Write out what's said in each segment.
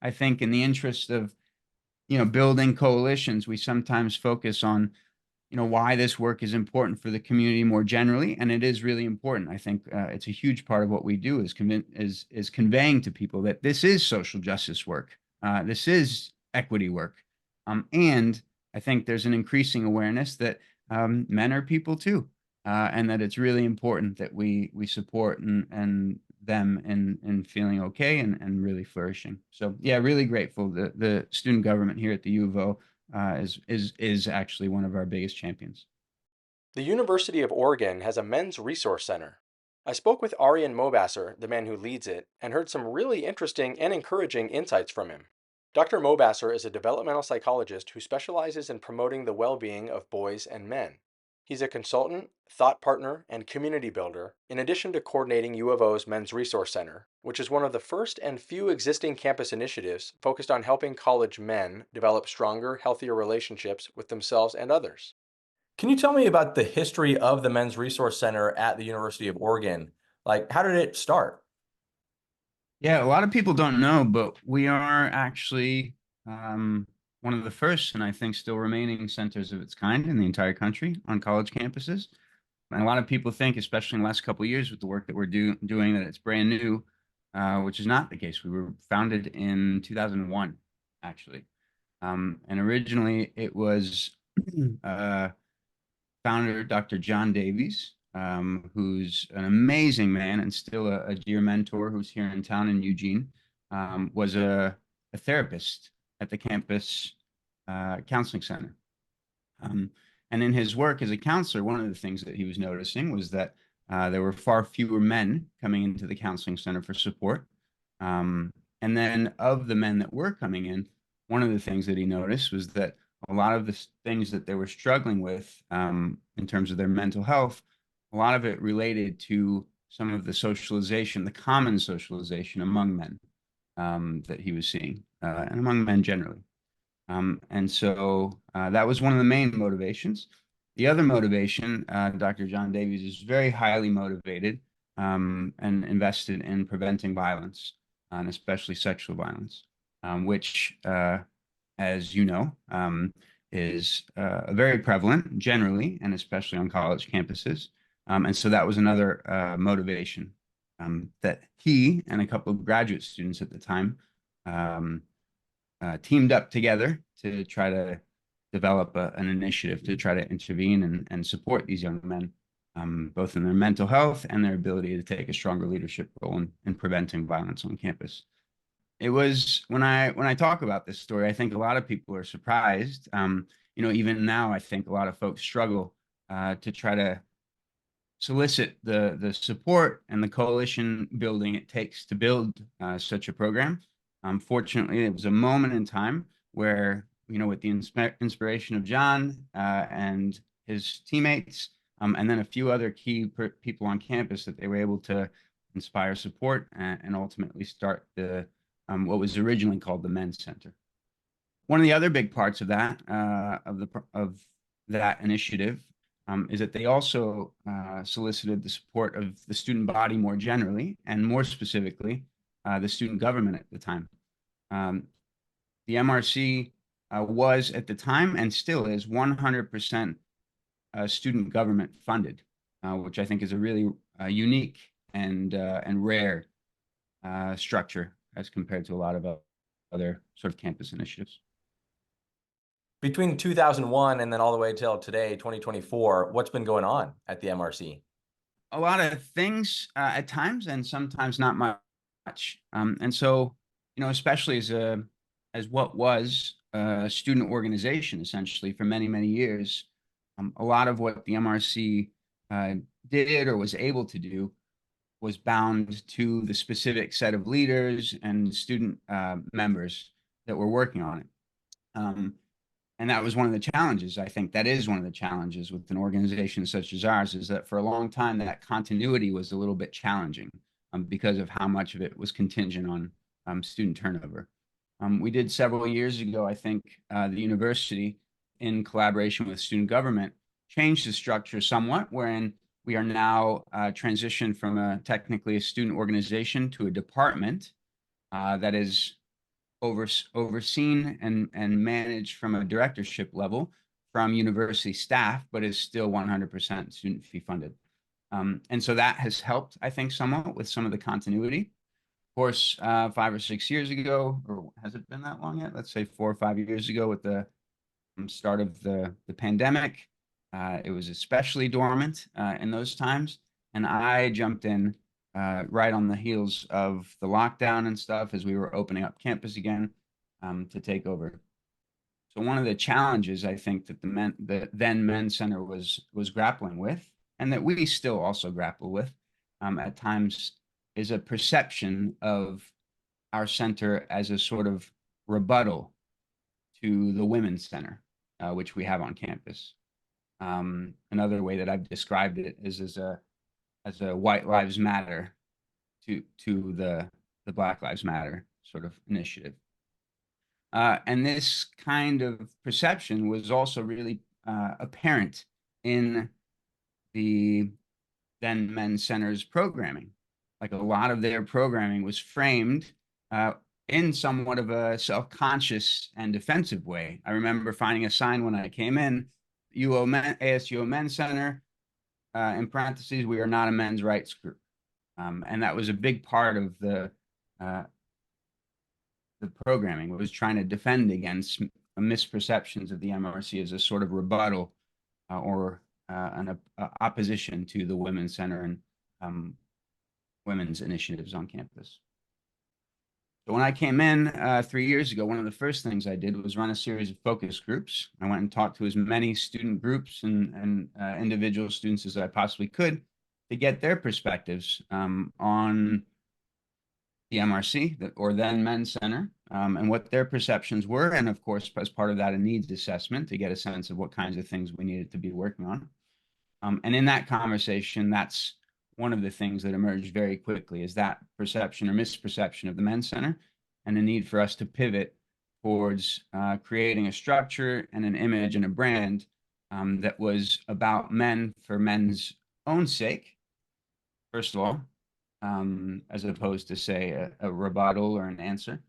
I think in the interest of, building coalitions, we sometimes focus on, why this work is important for the community more generally, and it is really important. I think it's a huge part of what we do is conveying to people that this is social justice work, this is equity work, and I think there's an increasing awareness that men are people too, and that it's really important that we support and them in feeling okay and really flourishing. So yeah, really grateful. The student government here at the U of O is actually one of our biggest champions. The University of Oregon has a men's resource center. I spoke with Arian Mobasser, the man who leads it, and heard some really interesting and encouraging insights from him. Dr. Mobasser is a developmental psychologist who specializes in promoting the well being of boys and men. He's a consultant, thought partner, and community builder, in addition to coordinating U of O's Men's Resource Center, which is one of the first and few existing campus initiatives focused on helping college men develop stronger, healthier relationships with themselves and others. Can you tell me about the history of the Men's Resource Center at the University of Oregon? Like, how did it start? Yeah, a lot of people don't know, but we are actually one of the first, and I think still remaining centers of its kind in the entire country on college campuses. And a lot of people think, especially in the last couple of years with the work that we're doing, that it's brand new, which is not the case. We were founded in 2001, actually. And originally it was uh, founder, Dr. John Davies, who's an amazing man and still a dear mentor who's here in town in Eugene, was a therapist at the campus counseling center. Um, and in his work as a counselor, one of the things that he was noticing was that there were far fewer men coming into the counseling center for support. And then of the men that were coming in, one of the things that he noticed was that a lot of the things that they were struggling with in terms of their mental health, a lot of it related to some of the socialization, the common socialization among men that he was seeing, and among men generally. And so that was one of the main motivations. The other motivation, Dr. John Davies is very highly motivated and invested in preventing violence, and especially sexual violence, which, as you know, is very prevalent generally, and especially on college campuses. And so that was another motivation that he and a couple of graduate students at the time um, teamed up together to try to develop an initiative to try to intervene and support these young men, both in their mental health and their ability to take a stronger leadership role in preventing violence on campus. It was when I talk about this story, I think a lot of people are surprised. Even now, I think a lot of folks struggle to try to solicit the support and the coalition building it takes to build such a program. Fortunately, it was a moment in time where, with the inspiration of John and his teammates, and then a few other key people on campus, that they were able to inspire support and ultimately start the what was originally called the Men's Center. One of the other big parts of that of that initiative is that they also solicited the support of the student body more generally, and more specifically, the student government at the time. Um, the MRC was at the time and still is 100% student government funded, which I think is a really unique and rare structure as compared to a lot of other sort of campus initiatives. Between 2001 and then all the way till today, 2024, what's been going on at the MRC? A lot of things at times, and sometimes not much. And so, especially as what was a student organization essentially for many, many years, a lot of what the MRC uh, did or was able to do was bound to the specific set of leaders and student members that were working on it. Um, and that was one of the challenges. I think that is one of the challenges with an organization such as ours, is that for a long time that continuity was a little bit challenging because of how much of it was contingent on student turnover. We did several years ago, I think, the university, in collaboration with student government, changed the structure somewhat, wherein we are now transitioned from technically a student organization to a department that is overseen and managed from a directorship level from university staff, but is still 100% student fee funded. And so that has helped, I think, somewhat with some of the continuity. Of course, 5 or 6 years ago, or has it been that long yet? Let's say 4 or 5 years ago, with the start of the pandemic, it was especially dormant in those times, and I jumped in right on the heels of the lockdown and stuff as we were opening up campus again to take over. So one of the challenges I think that the then Men's Center was grappling with, and that we still also grapple with at times, is a perception of our center as a sort of rebuttal to the Women's Center, which we have on campus. Another way that I've described it is as a White Lives Matter to the Black Lives Matter sort of initiative. And this kind of perception was also really apparent in the then Men's Center's programming. Like, a lot of their programming was framed uh, in somewhat of a self-conscious and defensive way. I remember finding a sign when I came in, ASUO Men's Center, in parentheses, we are not a men's rights group. And that was a big part of uh, the programming, was trying to defend against misperceptions of the MRC as a sort of rebuttal or an opposition to the Women's Center and women's initiatives on campus. So when I came in 3 years ago, one of the first things I did was run a series of focus groups. I went and talked to as many student groups and individual students as I possibly could to get their perspectives on the MRC, or then Men's Center, and what their perceptions were. And of course, as part of that, a needs assessment to get a sense of what kinds of things we needed to be working on. And in that conversation, that's one of the things that emerged very quickly, is that perception or misperception of the Men's Center, and the need for us to pivot towards creating a structure and an image and a brand that was about men for men's own sake, first of all, as opposed to, say, a rebuttal or an answer.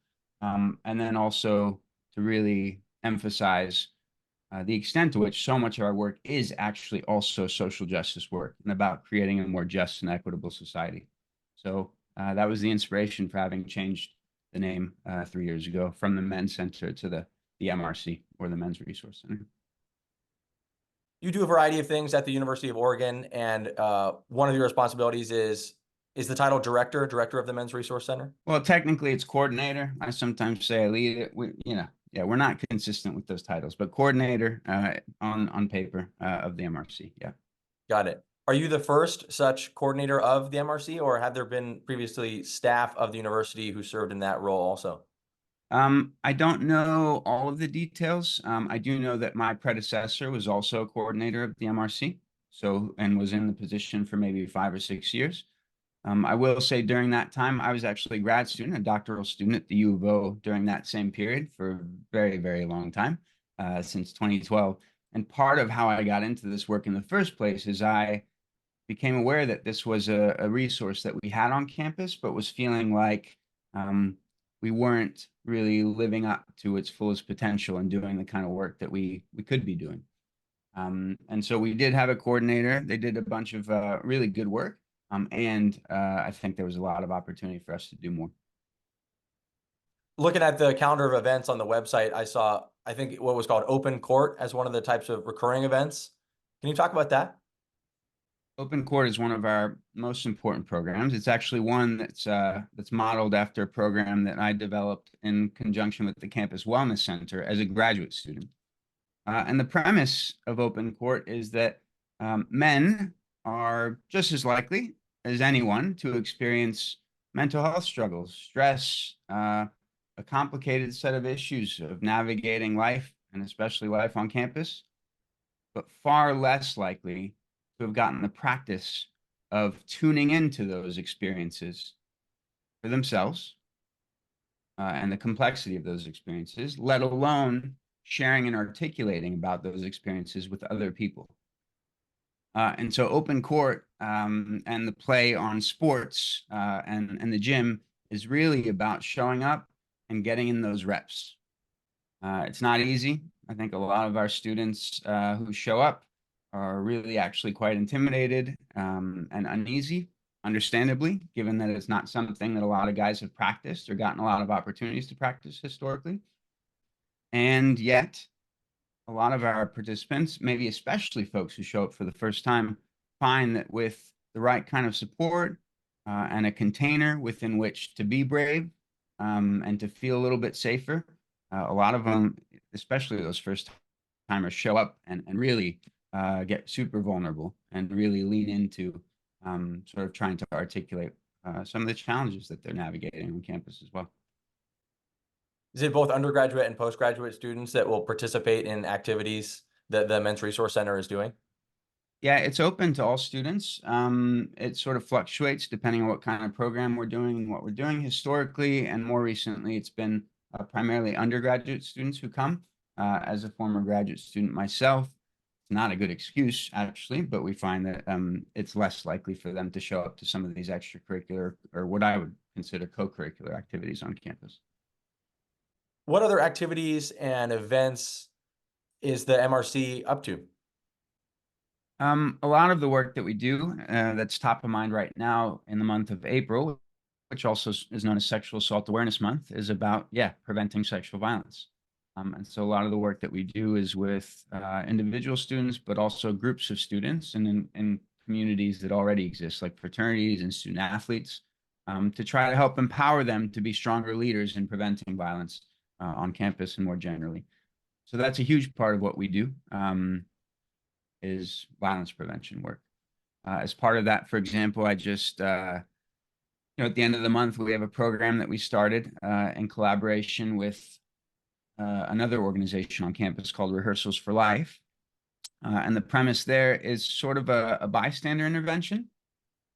And then also to really emphasize the extent to which so much of our work is actually also social justice work and about creating a more just and equitable society. So that was the inspiration for having changed the name 3 years ago from the Men's Center to the MRC, or the Men's Resource Center. You do a variety of things at the University of Oregon, and one of your responsibilities is the title director of the Men's Resource Center? Well, technically it's coordinator. I sometimes say I lead it. Yeah, we're not consistent with those titles, but coordinator on paper of the MRC. Yeah. Got it. Are you the first such coordinator of the MRC, or have there been previously staff of the university who served in that role also? I don't know all of the details. I do know that my predecessor was also a coordinator of the MRC, and was in the position for maybe 5 or 6 years. I will say during that time, I was actually a grad student, a doctoral student at the U of O during that same period for a very, very long time, since 2012. And part of how I got into this work in the first place is I became aware that this was a resource that we had on campus, but was feeling like we weren't really living up to its fullest potential and doing the kind of work that we could be doing. And so we did have a coordinator. They did a bunch of really good work. And I think there was a lot of opportunity for us to do more. Looking at the calendar of events on the website, I saw, I think, what was called Open Court as one of the types of recurring events. Can you talk about that? Open Court is one of our most important programs. It's actually one that's modeled after a program that I developed in conjunction with the Campus Wellness Center as a graduate student. And the premise of Open Court is that men are just as likely as anyone to experience mental health struggles, stress, a complicated set of issues of navigating life, and especially life on campus, but far less likely to have gotten the practice of tuning into those experiences for themselves and the complexity of those experiences, let alone sharing and articulating about those experiences with other people. And so Open Court and the play on sports and the gym is really about showing up and getting in those reps. It's not easy. I think a lot of our students who show up are really actually quite intimidated and uneasy, understandably, given that it's not something that a lot of guys have practiced or gotten a lot of opportunities to practice historically. And yet, a lot of our participants, maybe especially folks who show up for the first time, find that with the right kind of support and a container within which to be brave and to feel a little bit safer, a lot of them, especially those first timers, show up and really get super vulnerable and really lean into sort of trying to articulate some of the challenges that they're navigating on campus as well. Is it both undergraduate and postgraduate students that will participate in activities that the Men's Resource Center is doing? Yeah, it's open to all students. It sort of fluctuates depending on what kind of program we're doing and what we're doing historically. And more recently, it's been primarily undergraduate students who come. As a former graduate student myself, it's not a good excuse, actually, but we find that it's less likely for them to show up to some of these extracurricular or what I would consider co-curricular activities on campus. What other activities and events is the MRC up to? A lot of the work that we do that's top of mind right now in the month of April, which also is known as Sexual Assault Awareness Month, is about, yeah, preventing sexual violence. And so a lot of the work that we do is with individual students, but also groups of students and in communities that already exist, like fraternities and student athletes, to try to help empower them to be stronger leaders in preventing violence on campus and more generally. So that's a huge part of what we do. Is violence prevention work. As part of that, for example, I just, at the end of the month, we have a program that we started in collaboration with another organization on campus called Rehearsals for Life. And the premise there is sort of a bystander intervention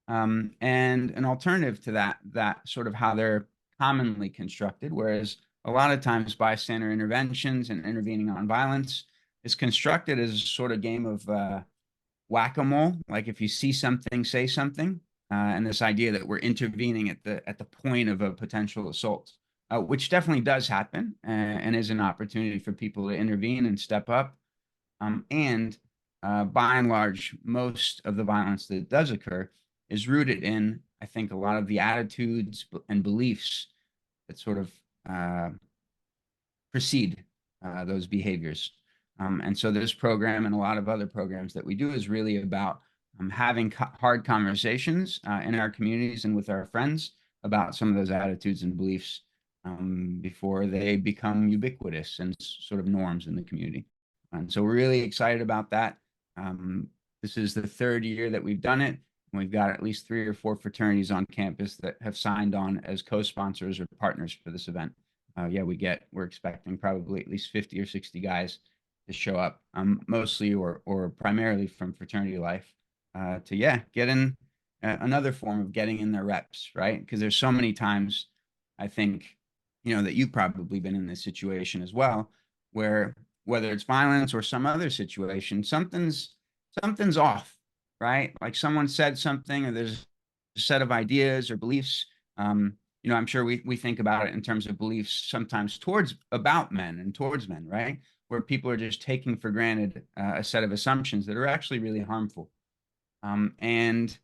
and an alternative to that sort of how they're commonly constructed. Whereas a lot of times bystander interventions and intervening on violence is constructed as a sort of game of whack-a-mole. Like if you see something, say something, and this idea that we're intervening at the point of a potential assault, which definitely does happen and is an opportunity for people to intervene and step up. And by and large, most of the violence that does occur is rooted in, I think, a lot of the attitudes and beliefs that sort of precede those behaviors. And so this program and a lot of other programs that we do is really about having hard conversations in our communities and with our friends about some of those attitudes and beliefs before they become ubiquitous and sort of norms in the community. And so we're really excited about that. This is the third year that we've done it. And we've got at least 3 or 4 fraternities on campus that have signed on as co-sponsors or partners for this event. Yeah, we're expecting probably at least 50 or 60 guys to show up, mostly or primarily from fraternity life, to yeah, get in another form of getting in their reps, right? Because there's so many times, I think, that you've probably been in this situation as well, where whether it's violence or some other situation, something's off, right? Like someone said something, or there's a set of ideas or beliefs. I'm sure we think about it in terms of beliefs sometimes towards about men and towards men, right? Where people are just taking for granted a set of assumptions that are actually really harmful. And it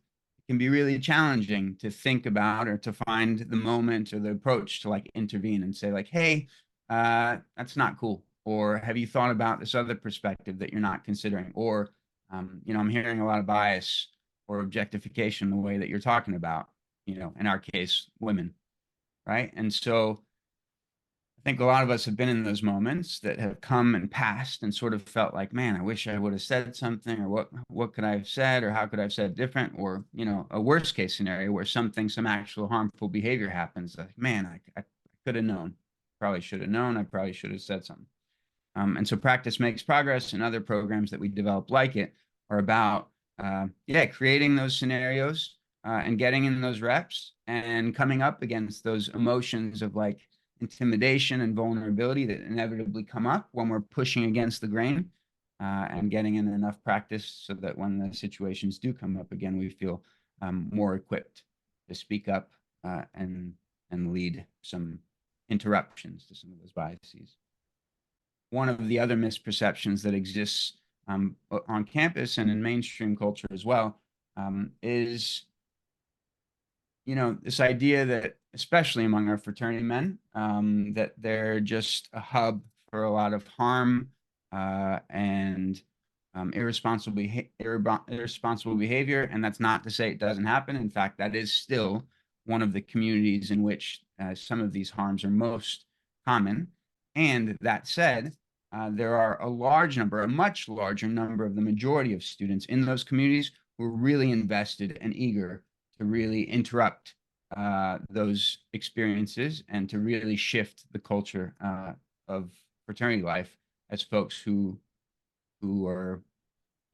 can be really challenging to think about or to find the moment or the approach to like intervene and say like, hey, that's not cool. Or have you thought about this other perspective that you're not considering? Or, I'm hearing a lot of bias or objectification the way that you're talking about, in our case, women, right? And so I think a lot of us have been in those moments that have come and passed and sort of felt like, man, I wish I would have said something, or what could I have said, or how could I have said different, or a worst case scenario where some actual harmful behavior happens. Like, man, I could have known, probably should have known, I probably should have said something. And so practice makes progress, and other programs that we develop like it are about, creating those scenarios and getting in those reps and coming up against those emotions of like intimidation and vulnerability that inevitably come up when we're pushing against the grain and getting in enough practice so that when the situations do come up again, we feel more equipped to speak up and lead some interruptions to some of those biases. One of the other misperceptions that exists on campus and in mainstream culture as well is, this idea that, especially among our fraternity men, that they're just a hub for a lot of harm and irresponsible behavior. And that's not to say it doesn't happen. In fact, that is still one of the communities in which some of these harms are most common. And that said, there are a much larger number of the majority of students in those communities who are really invested and eager to really interrupt those experiences and to really shift the culture of fraternity life as folks who are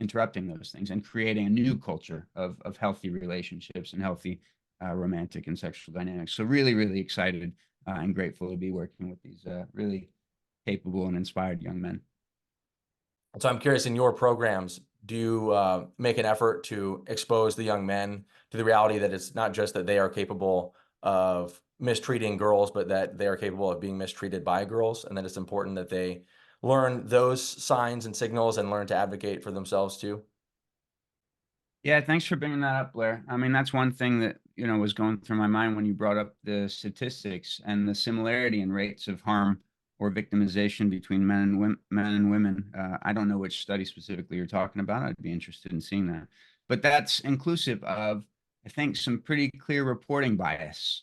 interrupting those things and creating a new culture of healthy relationships and healthy romantic and sexual dynamics. So really, really excited and grateful to be working with these really capable and inspired young men. So I'm curious, in your programs, do you make an effort to expose the young men to the reality that it's not just that they are capable of mistreating girls, but that they are capable of being mistreated by girls, and that it's important that they learn those signs and signals and learn to advocate for themselves too? Yeah, thanks for bringing that up, Blair. I mean, that's one thing that, was going through my mind when you brought up the statistics and the similarity in rates of harm or victimization between men and women. I don't know which study specifically you're talking about. I'd be interested in seeing that. But that's inclusive of, I think, some pretty clear reporting bias.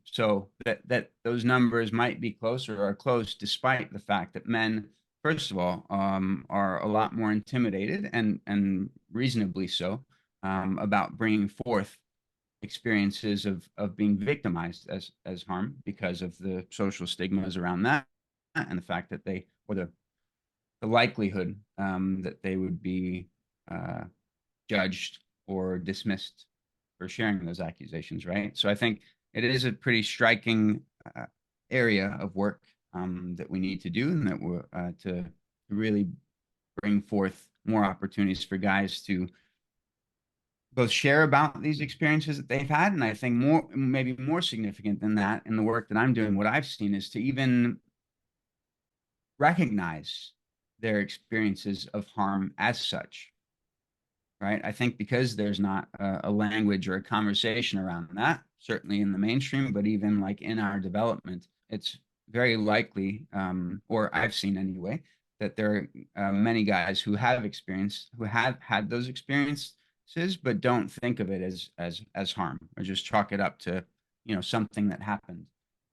So that those numbers might be closer or are close, despite the fact that men, first of all, are a lot more intimidated and reasonably so about bringing forth experiences of being victimized as harm because of the social stigmas around that and the fact that the likelihood that they would be judged or dismissed for sharing those accusations, right? So I think it is a pretty striking area of work that we need to do, and that we're to really bring forth more opportunities for guys to both share about these experiences that they've had. And I think maybe more significant than that in the work that I'm doing, what I've seen is to even recognize their experiences of harm as such, right? I think because there's not a language or a conversation around that, certainly in the mainstream, but even like in our development, it's very likely, or I've seen anyway, that there are many guys who have had those experiences, but don't think of it as harm or just chalk it up to something that happened.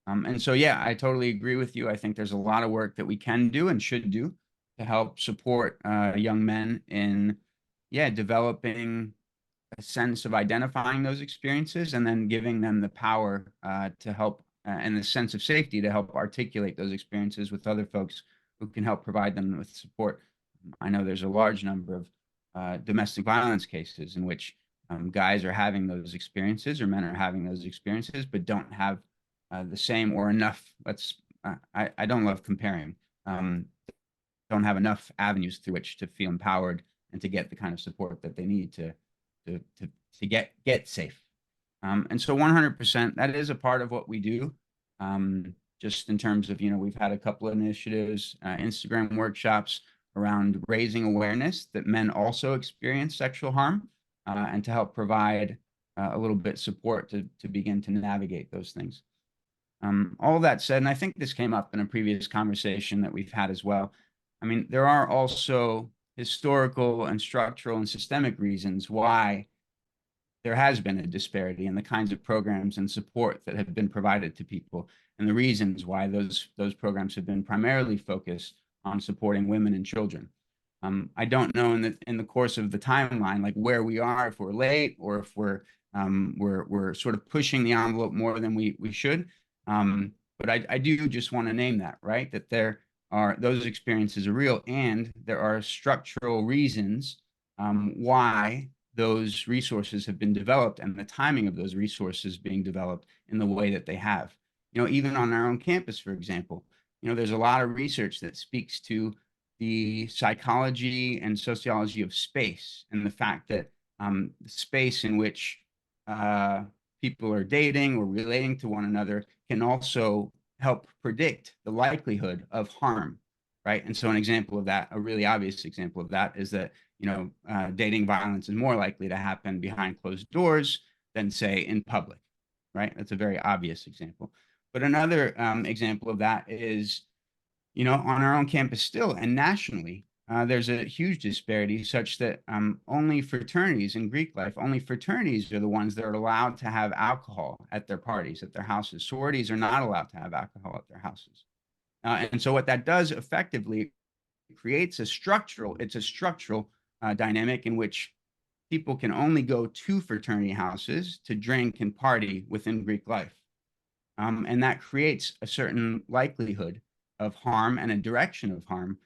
And so, yeah, I totally agree with you. I think there's a lot of work that we can do and should do to help support young men in, yeah, developing a sense of identifying those experiences and then giving them the power to help and the sense of safety to help articulate those experiences with other folks who can help provide them with support. I know there's a large number of domestic violence cases in which guys are having those experiences or men are having those experiences, but don't have the same or enough. I don't love comparing. Don't have enough avenues through which to feel empowered and to get the kind of support that they need to get safe. And so 100%, that is a part of what we do. Just in terms of, we've had a couple of initiatives, Instagram workshops around raising awareness that men also experience sexual harm and to help provide a little bit support to begin to navigate those things. All that said, and I think this came up in a previous conversation that we've had as well. I mean, there are also historical and structural and systemic reasons why there has been a disparity in the kinds of programs and support that have been provided to people, and the reasons why those programs have been primarily focused on supporting women and children. I don't know in the course of the timeline, like where we are, if we're late or if we're sort of pushing the envelope more than we should. But I do just want to name that, right? That those experiences are real, and there are structural reasons why those resources have been developed and the timing of those resources being developed in the way that they have. Even on our own campus, for example, there's a lot of research that speaks to the psychology and sociology of space and the fact that the space in which people are dating or relating to one another can also help predict the likelihood of harm, right? And so an example of that, a really obvious example of that, is that dating violence is more likely to happen behind closed doors than, say, in public, right? That's a very obvious example. But another example of that is, on our own campus still and nationally, there's a huge disparity such that only fraternities in Greek life, only fraternities are the ones that are allowed to have alcohol at their parties, at their houses. Sororities are not allowed to have alcohol at their houses. And so what that does effectively creates it's a structural dynamic in which people can only go to fraternity houses to drink and party within Greek life. And that creates a certain likelihood of harm and a direction of harm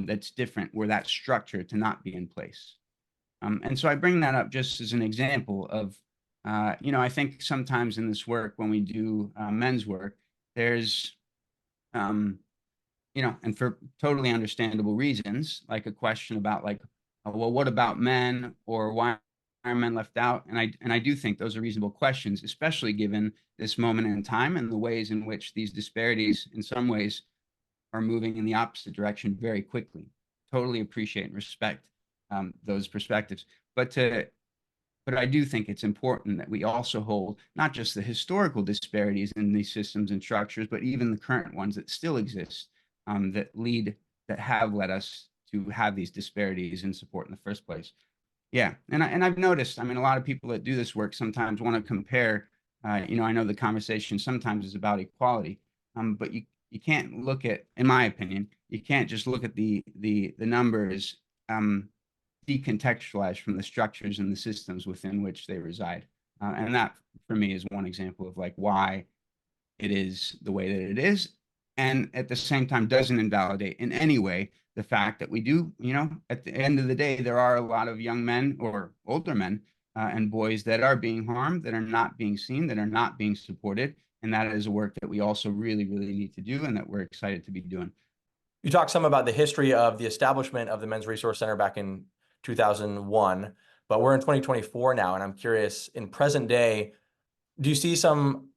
that's different were that structure to not be in place. And so I bring that up just as an example of, I think sometimes in this work, when we do men's work, there's, and for totally understandable reasons, like a question about like, well, what about men, or why are men left out? And I do think those are reasonable questions, especially given this moment in time and the ways in which these disparities, in some ways, are moving in the opposite direction very quickly. Totally appreciate and respect those perspectives, but I do think it's important that we also hold not just the historical disparities in these systems and structures, but even the current ones that still exist, that have led us to have these disparities in support in the first place. Yeah, and I've noticed. I mean, a lot of people that do this work sometimes want to compare. I know the conversation sometimes is about equality, but you can't look at, in my opinion, you can't just look at the numbers decontextualized from the structures and the systems within which they reside. And that, for me, is one example of like why it is the way that it is, and at the same time doesn't invalidate in any way the fact that we do, at the end of the day, there are a lot of young men or older men and boys that are being harmed, that are not being seen, that are not being supported. And that is a work that we also really, really need to do and that we're excited to be doing. You talked some about the history of the establishment of the Men's Resource Center back in 2001, but we're in 2024 now, and I'm curious, in present day, do you see some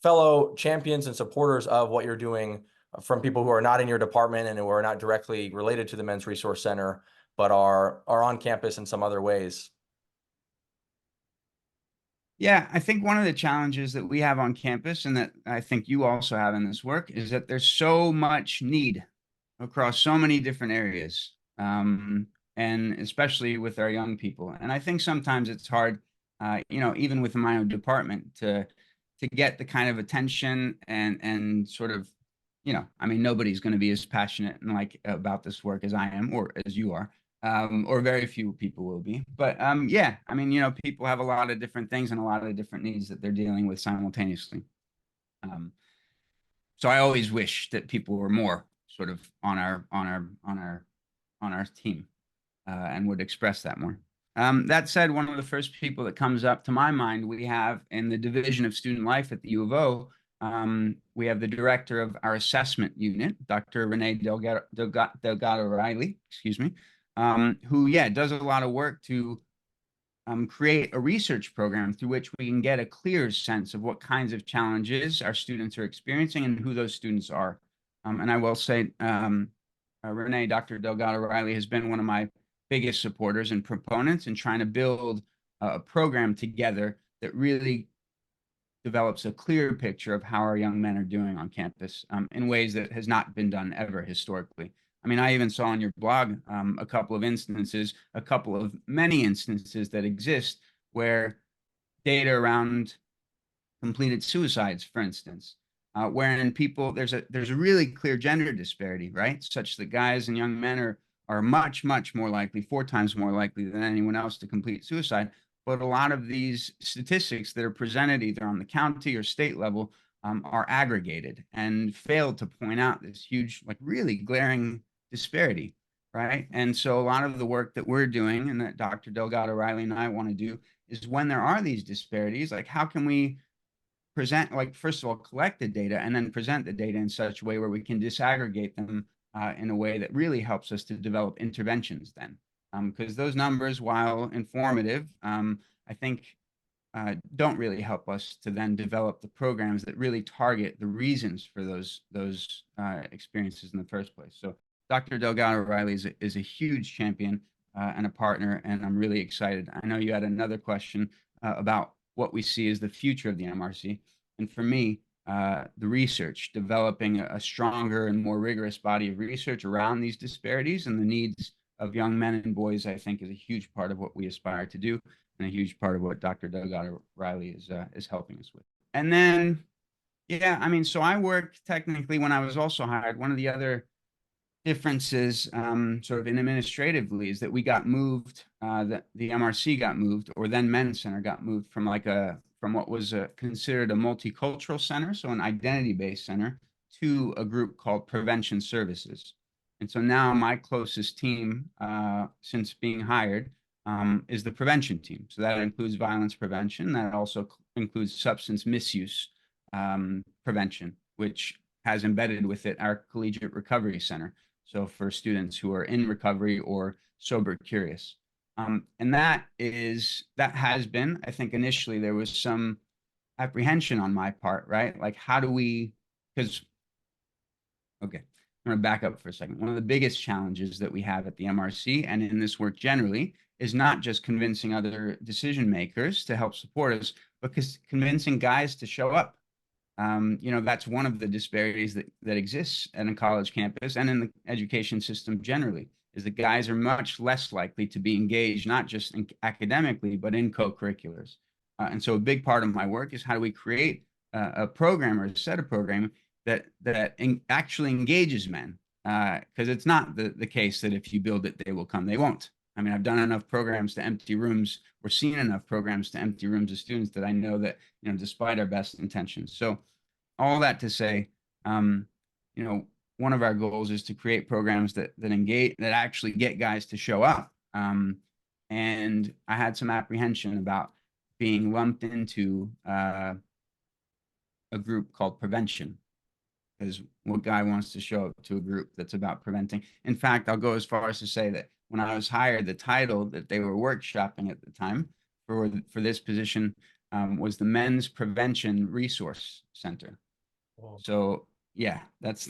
fellow champions and supporters of what you're doing from people who are not in your department and who are not directly related to the Men's Resource Center, but are on campus in some other ways? Yeah, I think one of the challenges that we have on campus, and that I think you also have in this work, is that there's so much need across so many different areas, and especially with our young people. And I think sometimes it's hard, even within my own department, to get the kind of attention and sort of, I mean, nobody's going to be as passionate and like about this work as I am or as you are. Or very few people will be. But yeah, I mean, people have a lot of different things and a lot of different needs that they're dealing with simultaneously. So I always wish that people were more sort of on our team and would express that more. That said, one of the first people that comes up to my mind, we have in the Division of Student Life at the U of O, we have the director of our assessment unit, Dr. Renee Delgado Riley, excuse me, who, yeah, does a lot of work to create a research program through which we can get a clear sense of what kinds of challenges our students are experiencing and who those students are. And I will say, Renee, Dr. Delgado Riley, has been one of my biggest supporters and proponents in trying to build a program together that really develops a clear picture of how our young men are doing on campus in ways that has not been done ever historically. I mean, I even saw on your blog a couple of many instances that exist where data around completed suicides, for instance, wherein there's a really clear gender disparity, right? Such that guys and young men are much, much more likely, 4 times more likely than anyone else to complete suicide. But a lot of these statistics that are presented either on the county or state level are aggregated and fail to point out this huge, like really glaring disparity, right? And so a lot of the work that we're doing and that Dr. Delgado Riley and I want to do is when there are these disparities, like how can we present, like, first of all, collect the data and then present the data in such a way where we can disaggregate them in a way that really helps us to develop interventions then. Because those numbers, while informative, I think don't really help us to then develop the programs that really target the reasons for those experiences in the first place. So Dr. Delgado Riley is a huge champion and a partner, and I'm really excited. I know you had another question about what we see as the future of the MRC, and for me, the research, developing a stronger and more rigorous body of research around these disparities and the needs of young men and boys, I think, is a huge part of what we aspire to do and a huge part of what Dr. Delgado Riley is helping us with. And then, yeah, I mean, so I worked technically when I was also hired. One of the other differences, sort of in administratively, is that we got moved. That the MRC got moved, or then Men's Center got moved from from what was considered a multicultural center, so an identity-based center, to a group called Prevention Services. And so now my closest team, since being hired, is the prevention team. So that includes violence prevention. That also includes substance misuse prevention, which has embedded with it our collegiate recovery center. So for students who are in recovery or sober curious. And that has been, I think initially there was some apprehension on my part, right? Like, how do we, because, okay, I'm going to back up for a second. One of the biggest challenges that we have at the MRC and in this work generally is not just convincing other decision makers to help support us, but convincing guys to show up. That's one of the disparities that exists at a college campus and in the education system generally, is that guys are much less likely to be engaged, not just academically, but in co-curriculars. And so a big part of my work is how do we create a program or a set of programming that actually engages men, because it's not the case that if you build it, they will come. They won't. I mean, I've done enough programs to empty rooms or seen enough programs to empty rooms of students that I know that, despite our best intentions. So all that to say, um, one of our goals is to create programs that engage, that actually get guys to show up. And I had some apprehension about being lumped into a group called prevention, because what guy wants to show up to a group that's about preventing? In fact, I'll go as far as to say that when I was hired, the title that they were workshopping at the time for this position was the Men's Prevention Resource Center. Whoa. So yeah, that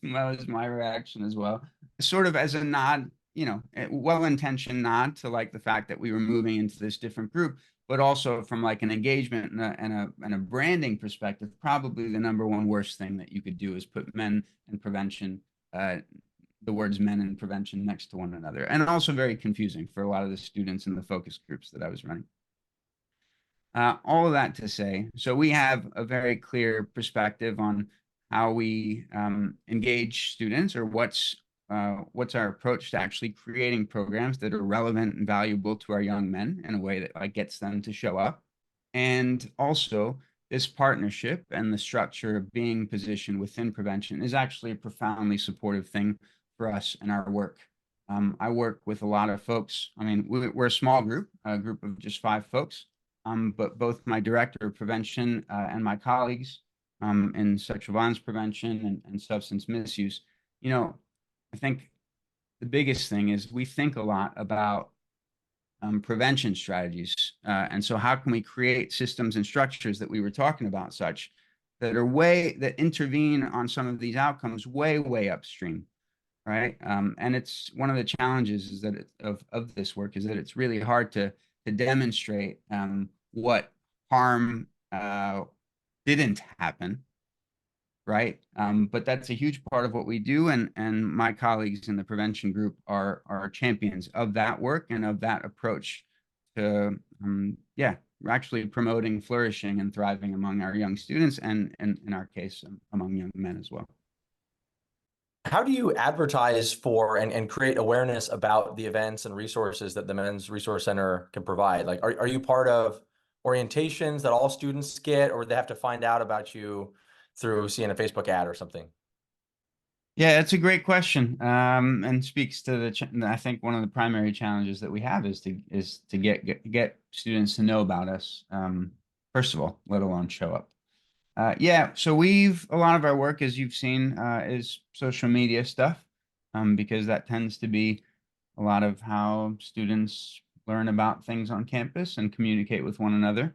was my reaction as well. Sort of as a nod, a well-intentioned nod to like the fact that we were moving into this different group, but also from like an engagement and a branding perspective, probably the number one worst thing that you could do is put men and prevention, the words men and prevention next to one another. And also very confusing for a lot of the students in the focus groups that I was running. All of that to say, so we have a very clear perspective on how we engage students, or what's our approach to actually creating programs that are relevant and valuable to our young men in a way that like gets them to show up. And also, this partnership and the structure of being positioned within prevention is actually a profoundly supportive thing for us in our work. I work with a lot of folks. I mean, we're a small group, a group of just 5 folks. But both my director of prevention and my colleagues in sexual violence prevention and substance misuse, I think the biggest thing is we think a lot about prevention strategies. And so how can we create systems and structures that we were talking about, such that intervene on some of these outcomes way upstream, right? And it's one of the challenges is that of this work is that it's really hard to demonstrate what harm didn't happen, right? But that's a huge part of what we do, and my colleagues in the prevention group are champions of that work and of that approach to we're actually promoting flourishing and thriving among our young students, and in our case among young men as well. How do you advertise for and create awareness about the events and resources that the Men's Resource Center can provide? Like, are you part of orientations that all students get, or they have to find out about you through seeing a Facebook ad or something? Yeah, it's a great question, and speaks to I think one of the primary challenges that we have is to get students to know about us, first of all, let alone show up. Yeah, so a lot of our work, as you've seen, is social media stuff, because that tends to be a lot of how students learn about things on campus and communicate with one another.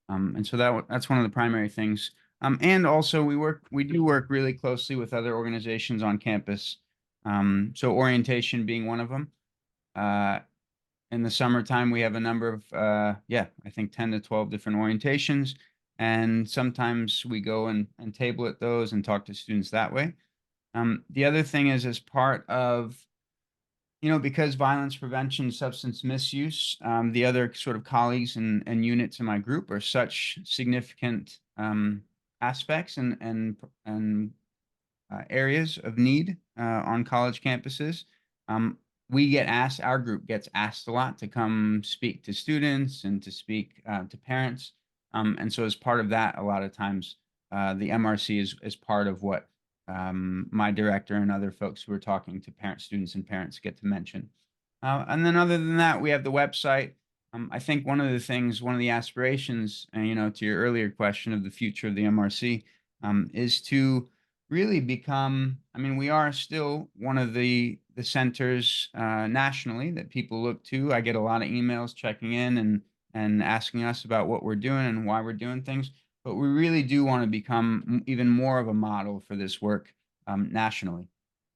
And so that's one of the primary things. And also we do work really closely with other organizations on campus. So orientation being one of them. Uh, in the summertime, we have a number of, yeah, I think 10 to 12 different orientations. And sometimes we go and table at those and talk to students that way. The other thing is, as part of, because violence prevention, substance misuse, the other sort of colleagues and units in my group are such significant aspects and areas of need on college campuses. Um, we get asked, our group gets asked a lot to come speak to students and to speak to parents. And so, as part of that, a lot of times the MRC is part of what my director and other folks who are talking to parents, students, and parents get to mention. And then, other than that, we have the website. I think one of the things, one of the aspirations, to your earlier question of the future of the MRC, is to really become, I mean, we are still one of the centers nationally that people look to. I get a lot of emails checking in and asking us about what we're doing and why we're doing things. But we really do want to become even more of a model for this work nationally.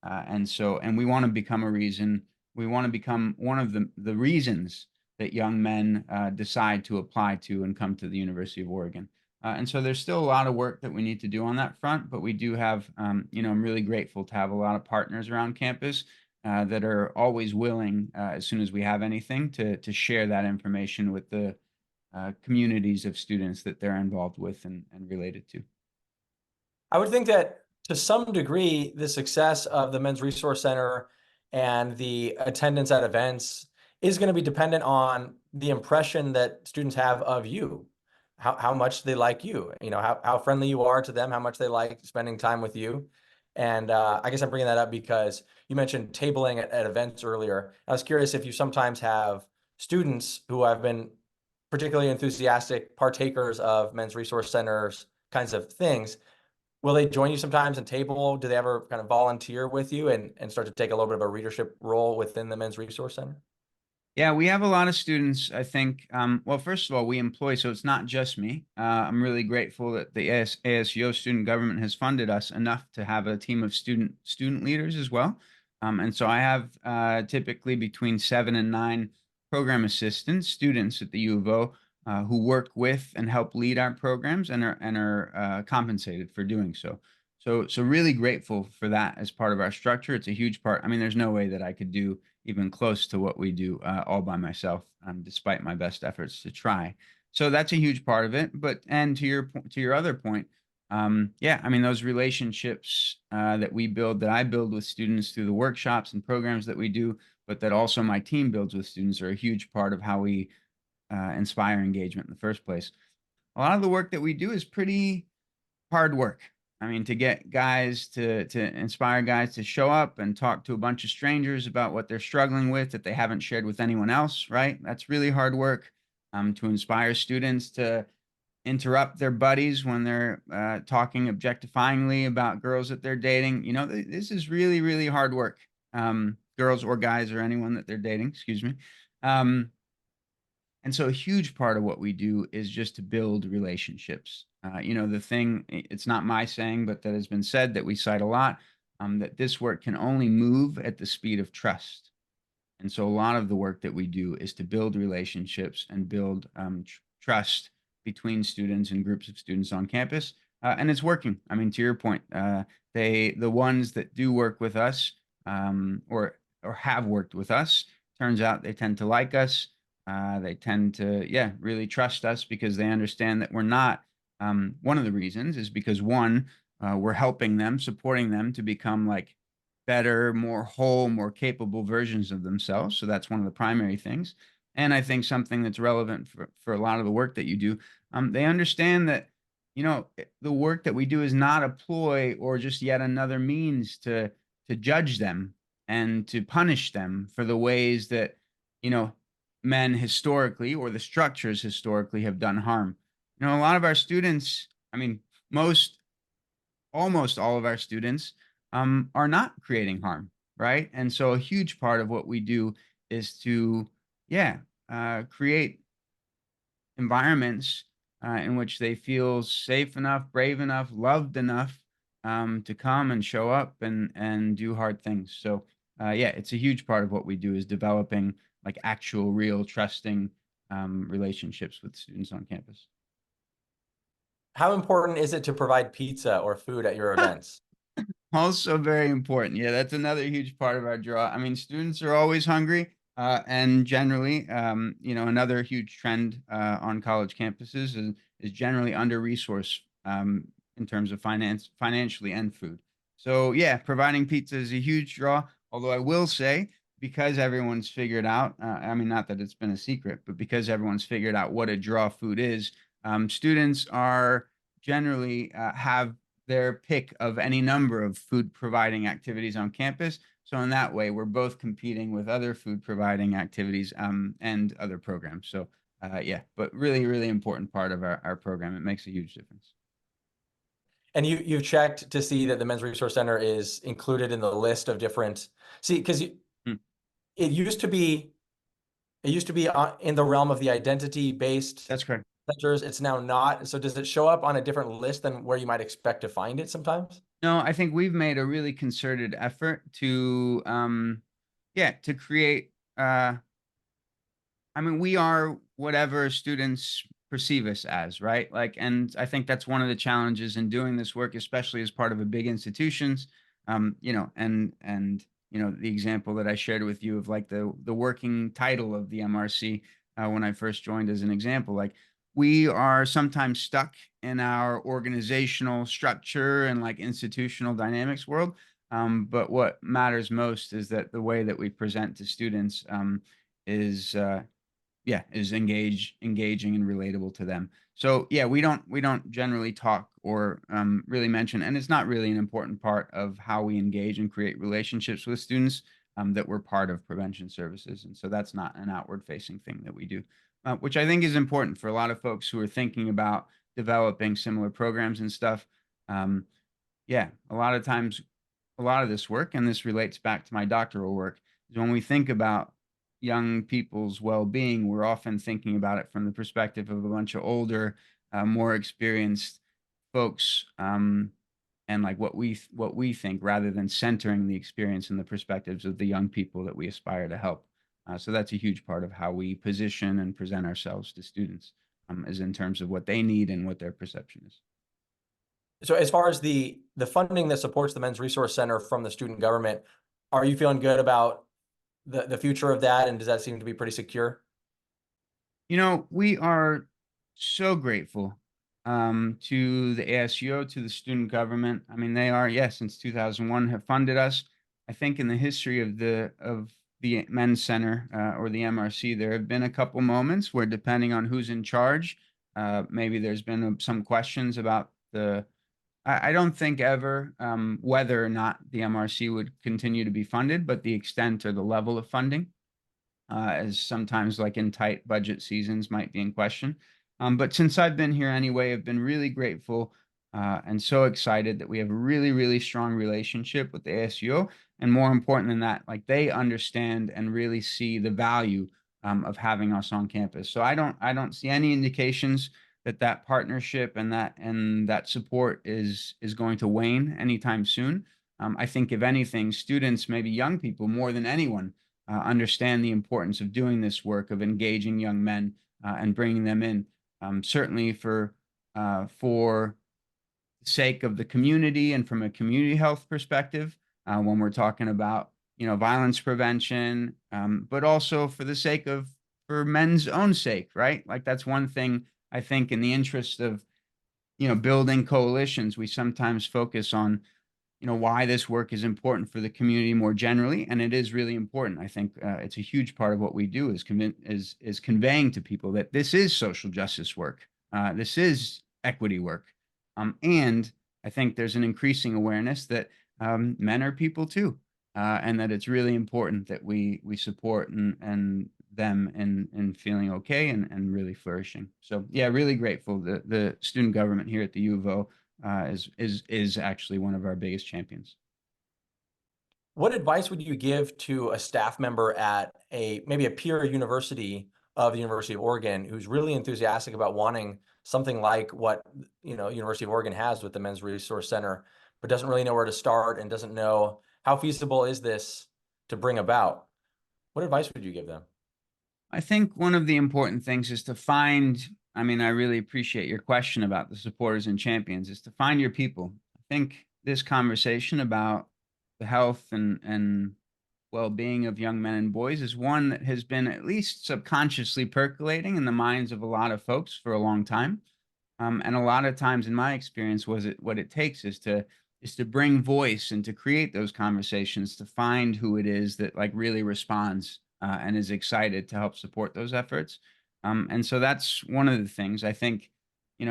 And we want to become a reason. We want to become one of the reasons that young men decide to apply to and come to the University of Oregon. And so there's still a lot of work that we need to do on that front, but we do have, I'm really grateful to have a lot of partners around campus that are always willing, as soon as we have anything, to share that information with the communities of students that they're involved with and related to. I would think that to some degree, the success of the Men's Resource Center and the attendance at events is going to be dependent on the impression that students have of you, how much they like you, how friendly you are to them, how much they like spending time with you. And I guess I'm bringing that up because you mentioned tabling at events earlier. I was curious if you sometimes have students who have been particularly enthusiastic partakers of Men's Resource Centers kinds of things. Will they join you sometimes and table? Do they ever kind of volunteer with you and start to take a little bit of a readership role within the Men's Resource Center? Yeah, we have a lot of students, I think. Well, first of all, we employ, so it's not just me. I'm really grateful that the ASUO student government has funded us enough to have a team of student leaders as well. And so I have typically between 7 and 9 program assistants, students at the U of O, who work with and help lead our programs and are compensated for doing so. So really grateful for that as part of our structure. It's a huge part. I mean, there's no way that I could do even close to what we do all by myself, despite my best efforts to try. So that's a huge part of it. But and to your other point, yeah, I mean those relationships that we build, that I build with students through the workshops and programs that we do, but that also my team builds with students, are a huge part of how we inspire engagement in the first place. A lot of the work that we do is pretty hard work. I mean, to get guys to inspire guys to show up and talk to a bunch of strangers about what they're struggling with that they haven't shared with anyone else, right? That's really hard work. To inspire students to interrupt their buddies when they're talking objectifyingly about girls that they're dating. This is really, really hard work. Girls or guys or anyone that they're dating, excuse me. Um, and so a huge part of what we do is just to build relationships. The thing, it's not my saying, but that has been said that we cite a lot, that this work can only move at the speed of trust. And so a lot of the work that we do is to build relationships and build trust between students and groups of students on campus. And it's working. I mean, to your point, the ones that do work with us, or have worked with us, turns out they tend to like us. They tend to, yeah, really trust us because they understand that we're not. One of the reasons is because, one, we're helping them, supporting them to become like better, more whole, more capable versions of themselves. So that's one of the primary things. And I think something that's relevant for a lot of the work that you do, they understand that, the work that we do is not a ploy or just yet another means to judge them and to punish them for the ways that, you know, men historically or the structures historically have done harm. A lot of our students, I mean, almost all of our students are not creating harm, right? And so a huge part of what we do is to, yeah, create environments in which they feel safe enough, brave enough, loved enough to come and show up and do hard things. So yeah, it's a huge part of what we do is developing like actual, real, trusting relationships with students on campus. How important is it to provide pizza or food at your events? Also very important. Yeah, that's another huge part of our draw. I mean, students are always hungry, and generally, another huge trend on college campuses is generally under-resourced in terms of financially and food. So yeah, providing pizza is a huge draw. Although I will say, because everyone's figured out, I mean, not that it's been a secret, but because everyone's figured out what a draw food is, students are generally have their pick of any number of food providing activities on campus. So in that way, we're both competing with other food providing activities and other programs. So yeah, but really, really important part of our program. It makes a huge difference. And you've checked to see that the Men's Resource Center is included in the list of different, see, because it used to be in the realm of the identity-based That's correct. centers. It's now not. So does it show up on a different list than where you might expect to find it sometimes? No, I think we've made a really concerted effort to, yeah, to create I mean, we are whatever students perceive us as, right? Like, and I think that's one of the challenges in doing this work, especially as part of a big institutions. The example that I shared with you of like the working title of the MRC when I first joined as an example, like we are sometimes stuck in our organizational structure and like institutional dynamics world. But what matters most is that the way that we present to students is yeah, is engaging and relatable to them. So yeah, we don't generally talk or really mention, and it's not really an important part of how we engage and create relationships with students, that we're part of prevention services, and so that's not an outward facing thing that we do, which I think is important for a lot of folks who are thinking about developing similar programs and stuff. Um, yeah, a lot of times, a lot of this work, and this relates back to my doctoral work, is when we think about young people's well-being, we're often thinking about it from the perspective of a bunch of older, more experienced folks, and like what we think, rather than centering the experience and the perspectives of the young people that we aspire to help. So that's a huge part of how we position and present ourselves to students, is in terms of what they need and what their perception is. So as far as the funding that supports the Men's Resource Center from the student government, are you feeling good about the future of that? And does that seem to be pretty secure? We are so grateful to the ASUO, to the student government. I mean, they are, yes, since 2001 have funded us. I think in the history of the Men's Center or the MRC, there have been a couple moments where, depending on who's in charge, maybe there's been some questions about I don't think ever whether or not the MRC would continue to be funded, but the extent or the level of funding, as sometimes like in tight budget seasons might be in question. But since I've been here anyway, I've been really grateful and so excited that we have a really, really strong relationship with the ASUO. And more important than that, like they understand and really see the value of having us on campus. So I don't see any indications that partnership and that support is going to wane anytime soon. I think if anything, students, maybe young people more than anyone, understand the importance of doing this work of engaging young men and bringing them in, certainly for the sake of the community and from a community health perspective, when we're talking about violence prevention, but also for the sake of for men's own sake, right? Like that's one thing I think in the interest of building coalitions, we sometimes focus on why this work is important for the community more generally, and it is really important. I think it's a huge part of what we do is conveying to people that this is social justice work, this is equity work, and I think there's an increasing awareness that men are people too, and that it's really important that we support and them in feeling okay and really flourishing. So yeah, really grateful. The student government here at the U of O is actually one of our biggest champions. What advice would you give to a staff member at maybe a peer university of the University of Oregon who's really enthusiastic about wanting something like what, University of Oregon has with the Men's Resource Center, but doesn't really know where to start and doesn't know how feasible is this to bring about, what advice would you give them? I think one of the important things is to find, I mean, I really appreciate your question about the supporters and champions, is to find your people. I think this conversation about the health and well-being of young men and boys is one that has been at least subconsciously percolating in the minds of a lot of folks for a long time. And a lot of times in my experience what it takes is to bring voice and to create those conversations, to find who it is that like really responds and is excited to help support those efforts. And so that's one of the things I think,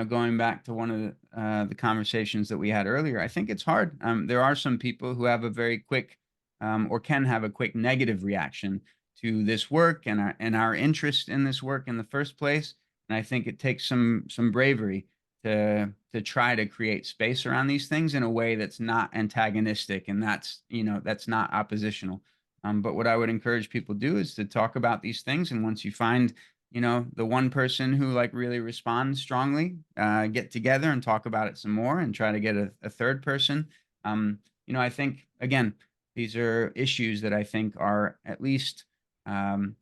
going back to one of the conversations that we had earlier, I think it's hard. There are some people who have a very quick or can have a quick negative reaction to this work and our interest in this work in the first place. And I think it takes some bravery to try to create space around these things in a way that's not antagonistic and that's not oppositional. But what I would encourage people to do is to talk about these things. And once you find, the one person who like really responds strongly, get together and talk about it some more and try to get a third person. I think, again, these are issues that I think are at least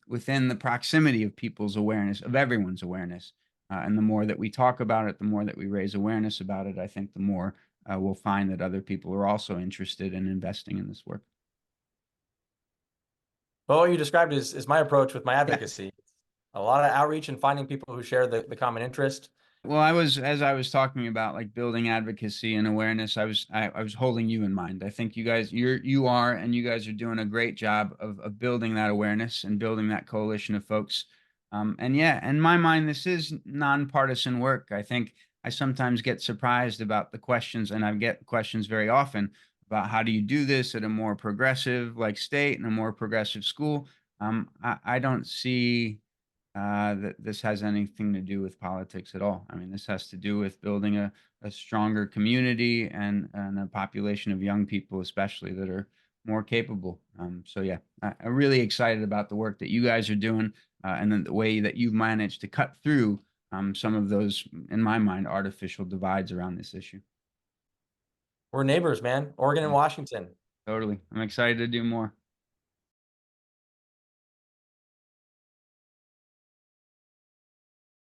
within the proximity of people's awareness, of everyone's awareness. And the more that we talk about it, the more that we raise awareness about it, I think the more we'll find that other people are also interested in investing in this work. Well, what you described is my approach with my Yeah. advocacy. A lot of outreach and finding people who share the common interest. Well, as I was talking about like building advocacy and awareness, I was holding you in mind. I think you guys you are and you guys are doing a great job of building that awareness and building that coalition of folks. And yeah, in my mind, this is nonpartisan work. I think I sometimes get surprised about the questions, and I get questions very often about how do you do this at a more progressive like state and a more progressive school. I don't see that this has anything to do with politics at all. I mean, this has to do with building a stronger community and a population of young people, especially that are more capable. So yeah, I'm really excited about the work that you guys are doing and then the way that you've managed to cut through some of those, in my mind, artificial divides around this issue. We're neighbors, man. Oregon and Yeah, Washington. totally. I'm excited to do more.